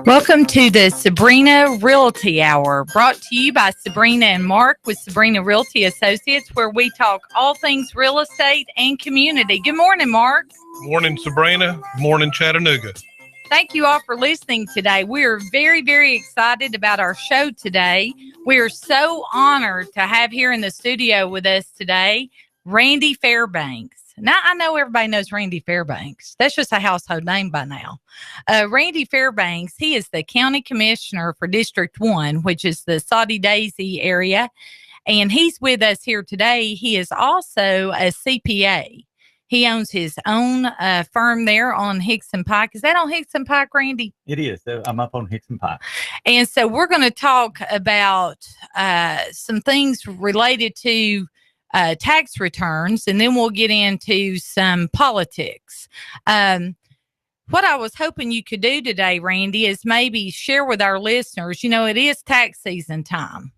Welcome to the Sabrena Realty Hour, brought to you by Sabrena and Mark with Sabrena Realty Associates, where we talk all things real estate and community. Good morning, Mark. Morning, Sabrena. Morning, Chattanooga. Thank you all for listening today. We are very, very excited about our show today. We are so honored to have here in the studio with us today, Randy Fairbanks. Now, I know everybody knows Randy Fairbanks. That's just a household name by now. Randy Fairbanks, he is the county commissioner for District 1, which is the Saudi Daisy area. And he's with us here today. He is also a CPA. He owns his own firm there on Hickson Pike. Is that on Hickson Pike, Randy? It is. I'm up on Hickson Pike. And so we're going to talk about some things related to tax returns, and then we'll get into some politics. What I was hoping you could do today, Randy, is maybe share with our listeners, you know, it is tax season time.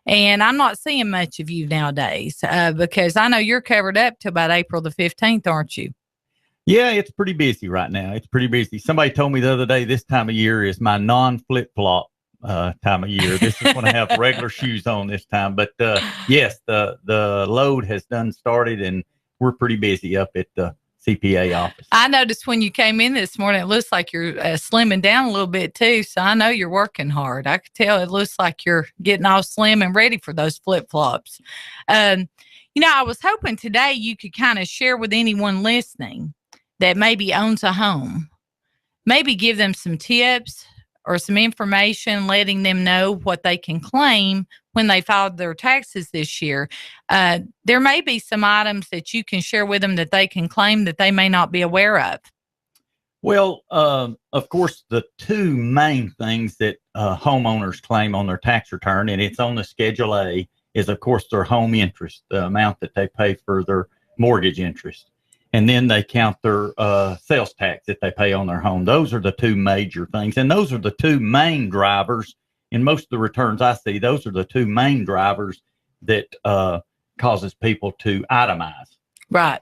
And I'm not seeing much of you nowadays because I know you're covered up to about April the 15th, aren't you? Yeah, it's pretty busy right now. It's pretty busy. Somebody told me the other day this time of year is my non-flip-flop time of year. This is when I have regular shoes on this time. But yes, the load has done started, and we're pretty busy up at the CPA office. I noticed when you came in this morning, it looks like you're slimming down a little bit too. So I know you're working hard. I could tell it looks like you're getting all slim and ready for those flip-flops. You know, I was hoping today you could kind of share with anyone listening that maybe owns a home, maybe give them some tips or some information, letting them know what they can claim when they filed their taxes this year. There may be some items that you can share with them that they can claim that they may not be aware of. Well, of course, the two main things that homeowners claim on their tax return, and it's on the Schedule A, is, of course, their home interest, the amount that they pay for their mortgage interest. And then they count their sales tax that they pay on their home. Those are the two major things. And those are the two main drivers. In most of the returns I see, those are the two main drivers that causes people to itemize. Right.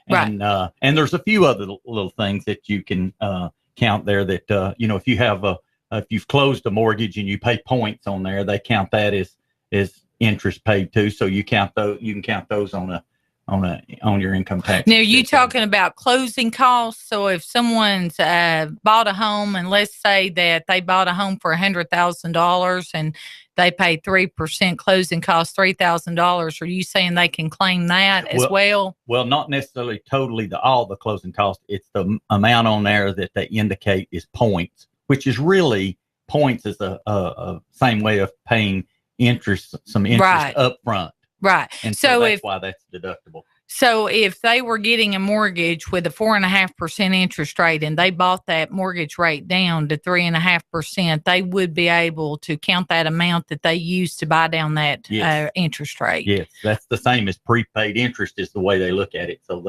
And, and there's a few other little things that you can count there that, you know, if you have if you've closed a mortgage and you pay points on there, they count that as interest paid too. So you count those, you can count those on your income tax. Now, you talking about closing costs? So if someone's bought a home, and let's say that they bought a home for $100,000 and they paid 3% closing costs, $3,000, are you saying they can claim that as well? Well, not necessarily totally all the closing costs. It's the amount on there that they indicate is points, which is really points is a same way of paying interest, some interest up front. Right. And so that's why that's deductible. So if they were getting a mortgage with a 4.5% interest rate and they bought that mortgage rate down to 3.5%, they would be able to count that amount that they used to buy down that interest rate. Yes, that's the same as prepaid interest is the way they look at it. So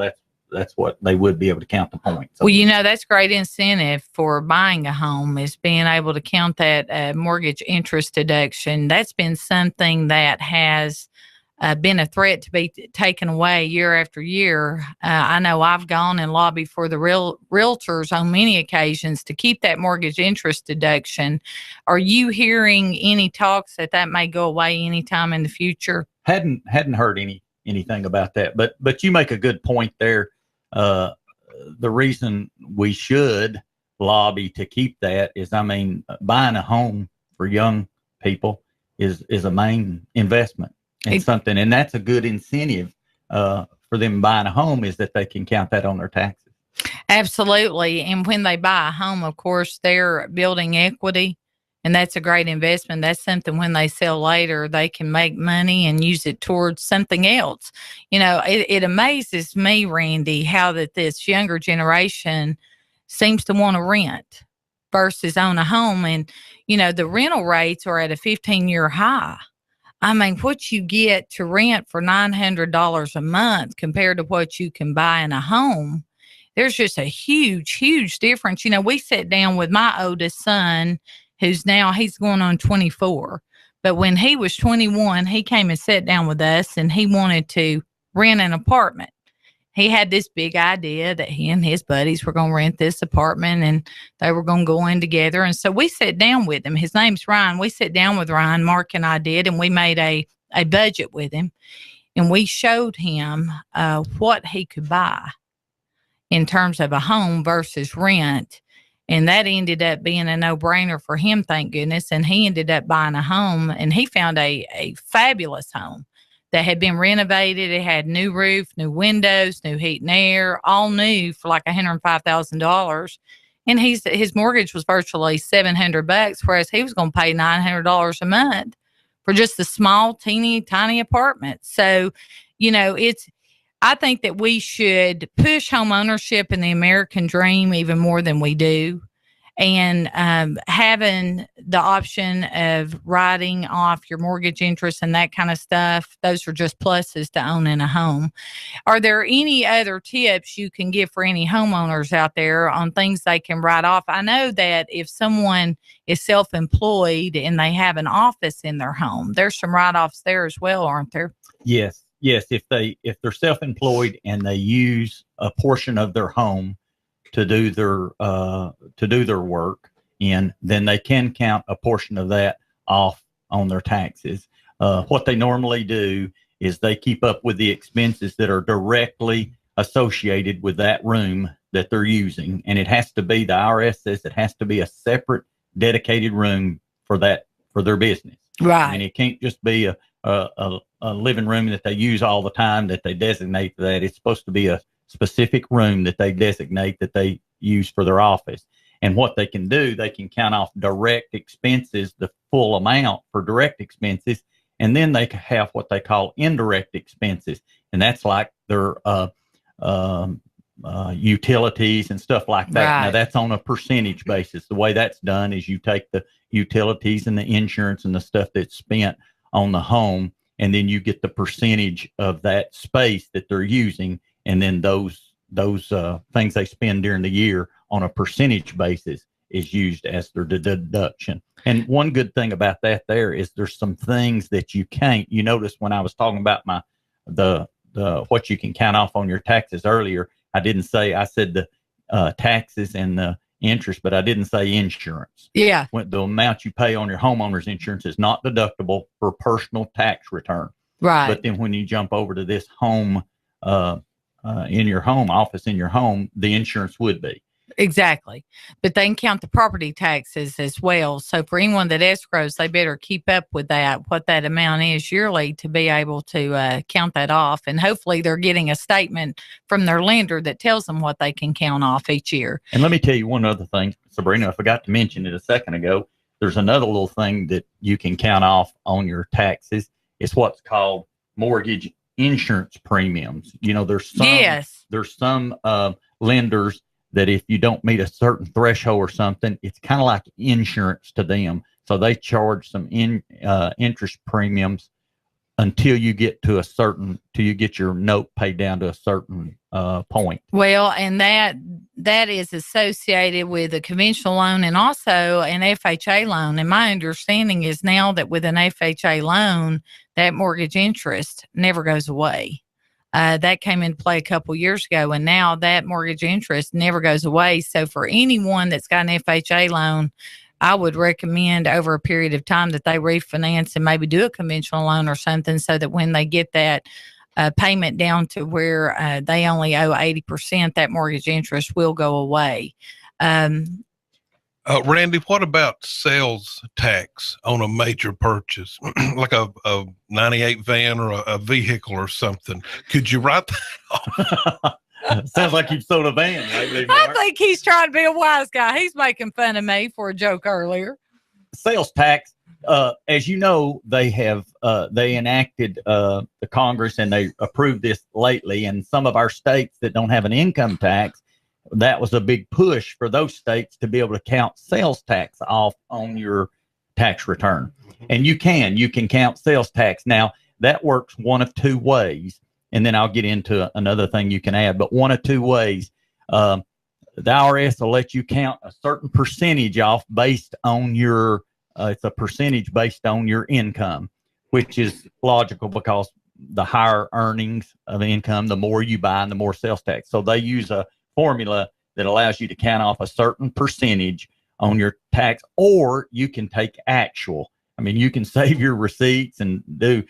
that's what they would be able to count the points. Well, you know, that's great incentive for buying a home is being able to count that mortgage interest deduction. That's been something that has been a threat to be taken away year after year. I know I've gone and lobbied for the realtors on many occasions to keep that mortgage interest deduction. Are you hearing any talks that may go away anytime in the future? Hadn't heard anything about that, but you make a good point there. The reason we should lobby to keep that is, I mean, buying a home for young people is a main investment. And something, and that's a good incentive for them buying a home is that they can count that on their taxes. Absolutely. And when they buy a home, of course, they're building equity, and that's a great investment. That's something when they sell later, they can make money and use it towards something else. You know, it amazes me, Randy, how that this younger generation seems to want to rent versus own a home. And, you know, the rental rates are at a 15-year high. I mean, what you get to rent for $900 a month compared to what you can buy in a home, there's just a huge, huge difference. You know, we sat down with my oldest son, he's going on 24. But when he was 21, he came and sat down with us, and he wanted to rent an apartment. He had this big idea that he and his buddies were going to rent this apartment, and they were going to go in together. And so we sat down with him. His name's Ryan. We sat down with Ryan, Mark and I did, and we made a budget with him. And we showed him what he could buy in terms of a home versus rent. And that ended up being a no-brainer for him, thank goodness. And he ended up buying a home, and he found a fabulous home that had been renovated. It had new roof, new windows, new heat and air, all new for like $105,000. And his mortgage was virtually $700, whereas he was going to pay $900 a month for just a small, teeny, tiny apartment. So, I think that we should push home ownership and the American dream even more than we do. And having the option of writing off your mortgage interest and that kind of stuff, those are just pluses to owning a home. Are there any other tips you can give for any homeowners out there on things they can write off? I know that if someone is self-employed and they have an office in their home, there's some write-offs there as well, aren't there? Yes. If they're self-employed and they use a portion of their home to do their work in, then they can count a portion of that off on their taxes. What they normally do is they keep up with the expenses that are directly associated with that room that they're using, and it has to be, the IRS says it has to be a separate dedicated room for their business. Right. And it can't just be a living room that they use all the time that they designate that. It's supposed to be a specific room that they designate that they use for their office. And what they can do, they can count off direct expenses, the full amount for direct expenses, and then they have what they call indirect expenses, and that's like their utilities and stuff like that. Right. Now that's on a percentage basis. The way that's done is you take the utilities and the insurance and the stuff that's spent on the home, and then you get the percentage of that space that they're using, and then those things they spend during the year on a percentage basis is used as their deduction. And one good thing about that there is there's some things that you can't. You notice when I was talking about the what you can count off on your taxes earlier, I said the taxes and the interest, but I didn't say insurance. Yeah. When the amount you pay on your homeowner's insurance is not deductible for personal tax return. Right. But then when you jump over to this home, in your home, office in your home, the insurance would be. Exactly. But they can count the property taxes as well. So for anyone that escrows, they better keep up with that, what that amount is yearly, to be able to count that off. And hopefully they're getting a statement from their lender that tells them what they can count off each year. And let me tell you one other thing, Sabrina, I forgot to mention it a second ago. There's another little thing that you can count off on your taxes. It's what's called mortgage insurance premiums. There's some lenders that if you don't meet a certain threshold or something, it's kind of like insurance to them. So they charge some interest premiums until you get till you get your note paid down to a certain point. Well, and that is associated with a conventional loan and also an FHA loan. And my understanding is now that with an FHA loan, that mortgage interest never goes away. That came into play a couple years ago, and now that mortgage interest never goes away. So for anyone that's got an FHA loan, I would recommend over a period of time that they refinance and maybe do a conventional loan or something, so that when they get that payment down to where they only owe 80%, that mortgage interest will go away. Randy, what about sales tax on a major purchase, like a 98 van or a vehicle or something? Could you write that off? Sounds like you've sold a van lately, Mark. I think he's trying to be a wise guy. He's making fun of me for a joke earlier. Sales tax, as you know, they enacted the Congress, and they approved this lately. And some of our states that don't have an income tax, that was a big push for those states to be able to count sales tax off on your tax return. And you can count sales tax. Now, that works one of two ways. And then I'll get into another thing you can add, but one of two ways. The IRS will let you count a certain percentage off based on your it's a percentage based on your income, which is logical because the higher earnings of income, the more you buy and the more sales tax. So they use a formula that allows you to count off a certain percentage on your tax, or you can take actual. I mean, you can save your receipts and do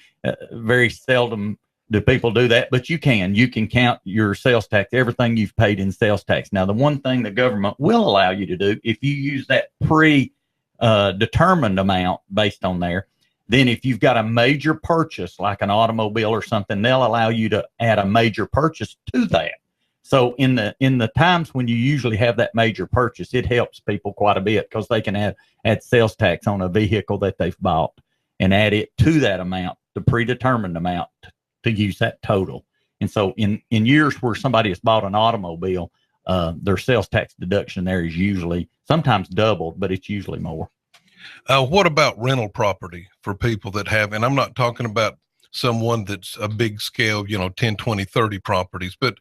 very seldom do people do that, but you can count your sales tax, everything you've paid in sales tax. Now, the one thing the government will allow you to do, if you use that determined amount based on there, then if you've got a major purchase like an automobile or something, they'll allow you to add a major purchase to that. So in the times when you usually have that major purchase, it helps people quite a bit because they can add sales tax on a vehicle that they've bought and add it to that amount, the predetermined amount, to use that total. And so in years where somebody has bought an automobile, their sales tax deduction there is usually sometimes doubled, but it's usually more. What about rental property for people that have, and I'm not talking about someone that's a big scale, 10, 20, 30 properties, but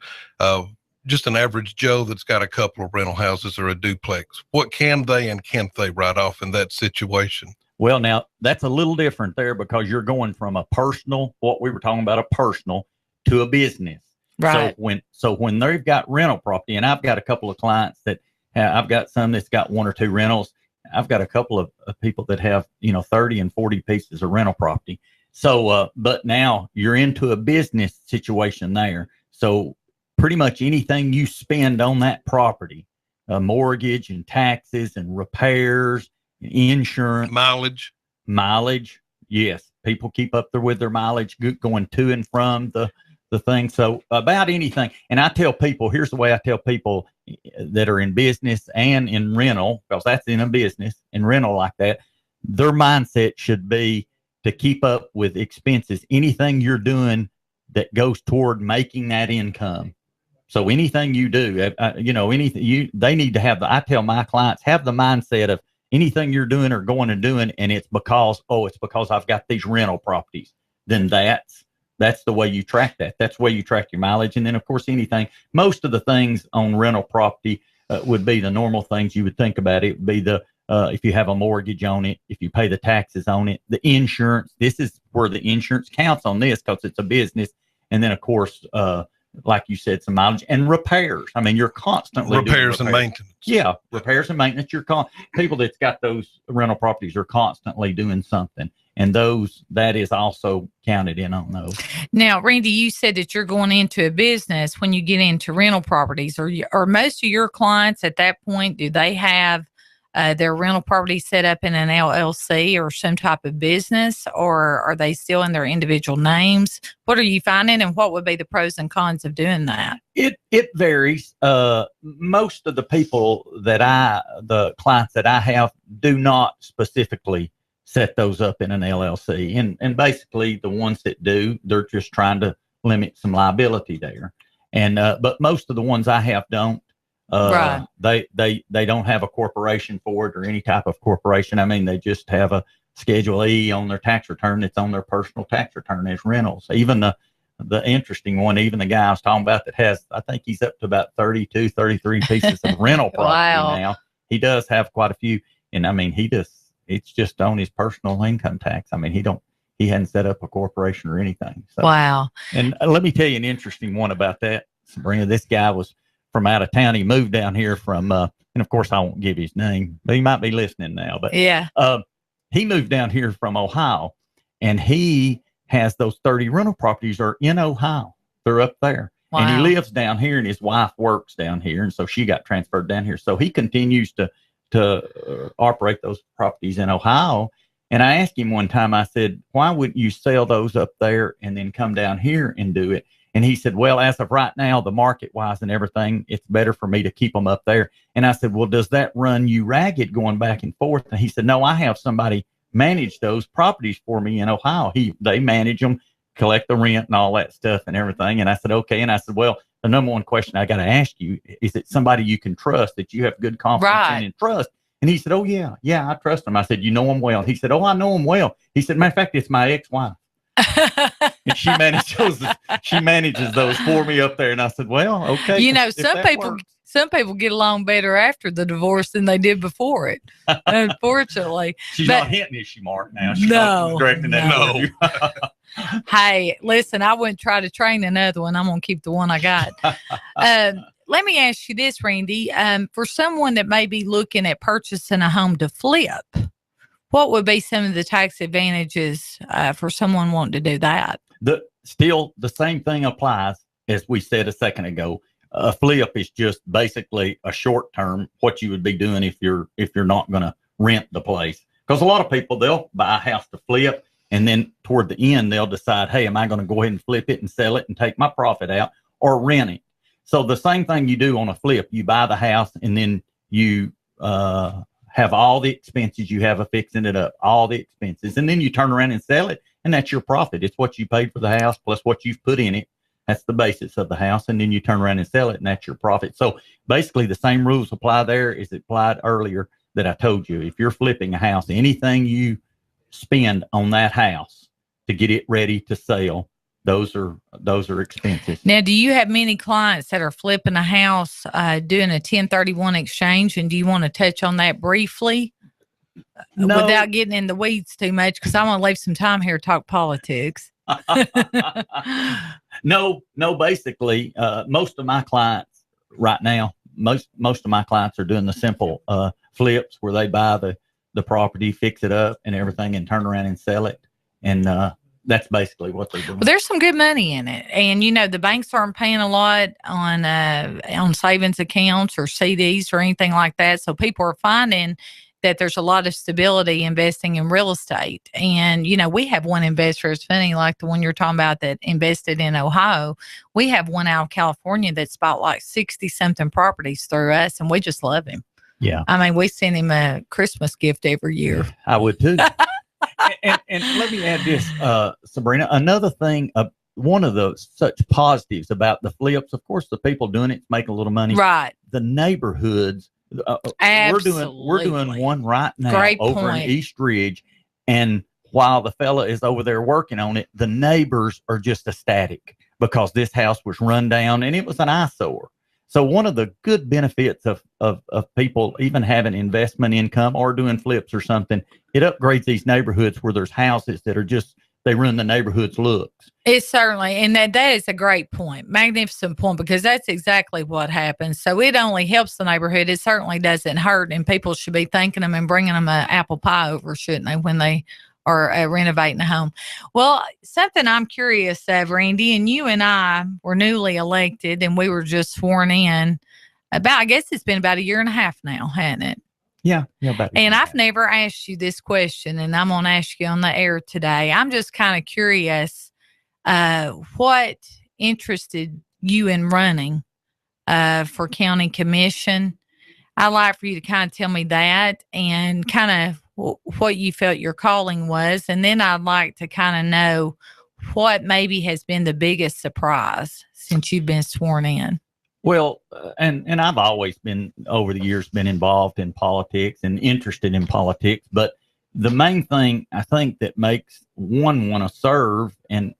just an average Joe that's got a couple of rental houses or a duplex. What can they and can't they write off in that situation? Well, now that's a little different there because you're going from a personal, what we were talking about, a personal to a business. Right. So when they've got rental property, and I've got a couple of clients that I've got some that's got 1 or 2 rentals. I've got a couple of people that have, 30 and 40 pieces of rental property. So, but now you're into a business situation there. So pretty much anything you spend on that property, mortgage and taxes and repairs, insurance, mileage. Yes. People keep up there with their mileage going to and from the thing. So about anything. And I tell people, here's the way I tell people that are in business and in rental, because that's in a business and rental like that, their mindset should be to keep up with expenses, anything you're doing that goes toward making that income. So anything you do, anything they need to have I tell my clients, have the mindset of anything you're doing or going and doing, and it's because I've got these rental properties. Then that's the way you track that. That's the way you track your mileage. And then, of course, most of the things on rental property would be the normal things you would think about. It would be if you have a mortgage on it, if you pay the taxes on it, the insurance. This is where the insurance counts on this because it's a business. And then, of course, like you said, some mileage and repairs. I mean, you're constantly repairs and maintenance. Yeah, repairs and maintenance. People that's got those rental properties are constantly doing something. And that is also counted in on those. Now, Randy, you said that you're going into a business when you get into rental properties. Are most of your clients at that point, do they have their rental property set up in an LLC or some type of business, or are they still in their individual names? What are you finding, and what would be the pros and cons of doing that? It varies. Most of the the clients that I have do not specifically set those up in an LLC. And basically the ones that do, they're just trying to limit some liability there. And, but most of the ones I have don't, right. They don't have a corporation for it or any type of corporation. I mean, they just have a Schedule E on their tax return. That's on their personal tax return as rentals. Even the interesting one, even the guy I was talking about that has, I think he's up to about 32, 33 pieces of rental property now. He does have quite a few. And I mean, it's just on his personal income tax. I mean, he hadn't set up a corporation or anything. So, wow. And let me tell you an interesting one about that, Sabrina. This guy was from out of town. He moved down here from, and of course I won't give his name, but he might be listening now, but yeah, he moved down here from Ohio, and he has those 30 rental properties are in Ohio. They're up there. Wow. And he lives down here, and his wife works down here. And so she got transferred down here. So he continues to operate those properties in Ohio. And I asked him one time, I said, why wouldn't you sell those up there and then come down here and do it? And he said, well, as of right now, the market wise and everything, it's better for me to keep them up there. And I said, well, does that run you ragged going back and forth? And he said, no, I have somebody manage those properties for me in Ohio. They manage them, collect the rent and all that stuff and everything. And I said, okay. And I said, well, the number one question I got to ask you, is it somebody you can trust, that you have good confidence in and trust? And he said, oh, yeah, I trust him. I said, you know him well? He said, oh, I know him well. He said, matter of fact, it's my ex-wife. And she manages those for me up there. And I said, well, okay. You know, some people get along better after the divorce than they did before it, unfortunately. She's not hitting you, Mark, now. She's No, not directing that toward you. Hey, listen, I wouldn't try to train another one. I'm going to keep the one I got. Let me ask you this, Randy. For someone that may be looking at purchasing a home to flip, what would be some of the tax advantages for someone wanting to do that? Still, the same thing applies as we said a second ago. A flip is just basically a short term, what you would be doing if you're not going to rent the place. Because a lot of people, they'll buy a house to flip, and then toward the end, they'll decide, hey, am I going to go ahead and flip it and sell it and take my profit out, or rent it? So the same thing you do on a flip, you buy the house, and then you have all the expenses you have of fixing it up, all the expenses, and then you turn around and sell it, and that's your profit. It's what you paid for the house plus what you've put in it. That's the basis of the house, and then you turn around and sell it, and that's your profit. So basically the same rules apply there as applied earlier that I told you. If you're flipping a house, anything you spend on that house to get it ready to sell, those are expenses. Now, do you have many clients that are flipping a house, doing a 1031 exchange? And do you want to touch on that briefly without getting in the weeds too much? Because I want to leave some time here to talk politics. No, basically, most of my clients right now, most of my clients are doing the simple flips where they buy the property, fix it up and everything, and turn around and sell it. And that's basically what they're doing. Well, there's some good money in it. And, you know, the banks aren't paying a lot on savings accounts or CDs or anything like that. So people are finding that there's a lot of stability investing in real estate. And, you know, we have one investor, it's funny, like the one you're talking about that invested in Ohio. We have one out of California that's bought like 60 something properties through us, and we just love him. Yeah. I mean, we send him a Christmas gift every year. I would too. and let me add this, Sabrena, another thing, one of the such positives about the flips, of course, the people doing it make a little money. Right. The neighborhoods, we're doing one right now. Great over point. in East Ridge, and while the fella is over there working on it, the neighbors are just ecstatic because this house was run down and it was an eyesore. So one of the good benefits of people even having investment income or doing flips or something, it upgrades these neighborhoods where there's houses that are just, they ruin the neighborhood's looks. It's certainly, and that is a great point, magnificent point, because that's exactly what happens. So it only helps the neighborhood. It certainly doesn't hurt, and people should be thanking them and bringing them an apple pie over, shouldn't they, when they are renovating a home? Well, something I'm curious of, Randy, and you and I were newly elected, and we were just sworn in about, I guess it's been about 1.5 years now, hasn't it? Yeah. And I've never asked you this question, and I'm going to ask you on the air today. I'm just kind of curious, what interested you in running for county commission? I'd like for you to kind of tell me that and kind of what you felt your calling was. And then I'd like to kind of know what maybe has been the biggest surprise since you've been sworn in. Well, and I've always been, over the years, been involved in politics and interested in politics. But the main thing I think that makes one want to serve, and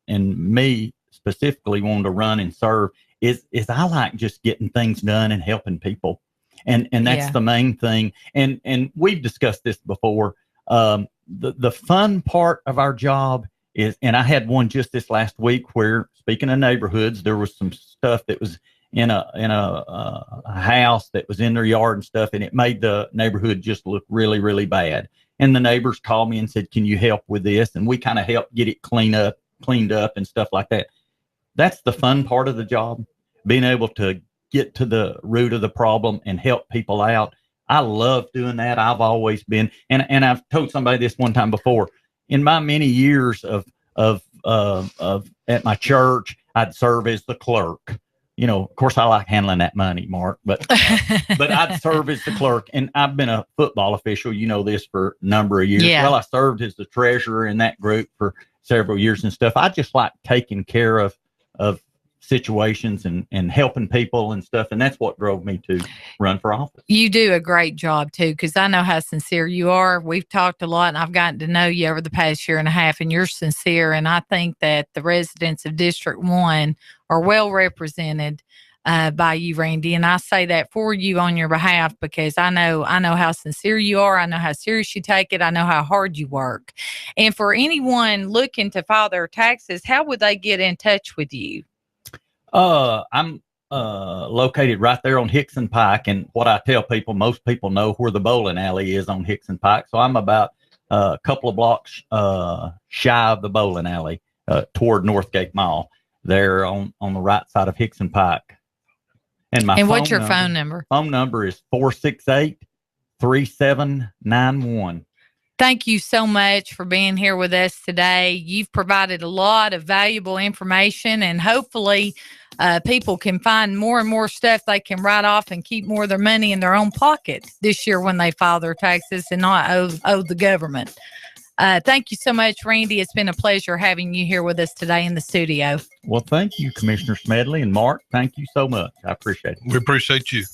me specifically wanting to run and serve, is I like just getting things done and helping people. And that's the main thing. And we've discussed this before. The fun part of our job is, and I had one just this last week where, speaking of neighborhoods, there was some stuff that was in a house that was in their yard and stuff, and it made the neighborhood just look really, really bad. And the neighbors called me and said, "Can you help with this?" And we kind of helped get it cleaned up and stuff like that. That's the fun part of the job, being able to get to the root of the problem and help people out. I love doing that. I've always been, and I've told somebody this one time before. In my many years of at my church, I'd serve as the clerk. You know, of course, I like handling that money, Mark, but I'd serve as the clerk. And I've been a football official, you know this, for a number of years. Yeah. Well, I served as the treasurer in that group for several years and stuff. I just like taking care of situations and helping people and stuff. And that's what drove me to run for office. You do a great job too, because I know how sincere you are. We've talked a lot and I've gotten to know you over the past year and a half, and you're sincere. And I think that the residents of District 1 are well represented by you, Randy. And I say that for you on your behalf, because I know how sincere you are. I know how serious you take it. I know how hard you work. And for anyone looking to file their taxes, how would they get in touch with you? I'm located right there on Hickson Pike, and what I tell people, most people know where the bowling alley is on Hickson Pike. So I'm about a couple of blocks shy of the bowling alley toward Northgate Mall. There on the right side of Hickson Pike. And what's your phone number? Phone number is 468-3791. Thank you so much for being here with us today. You've provided a lot of valuable information, and hopefully people can find more and more stuff they can write off and keep more of their money in their own pocket this year when they file their taxes and not owe the government. Thank you so much, Randy. It's been a pleasure having you here with us today in the studio. Well, thank you, Commissioner Smedley, and Mark. Thank you so much. I appreciate it. We appreciate you.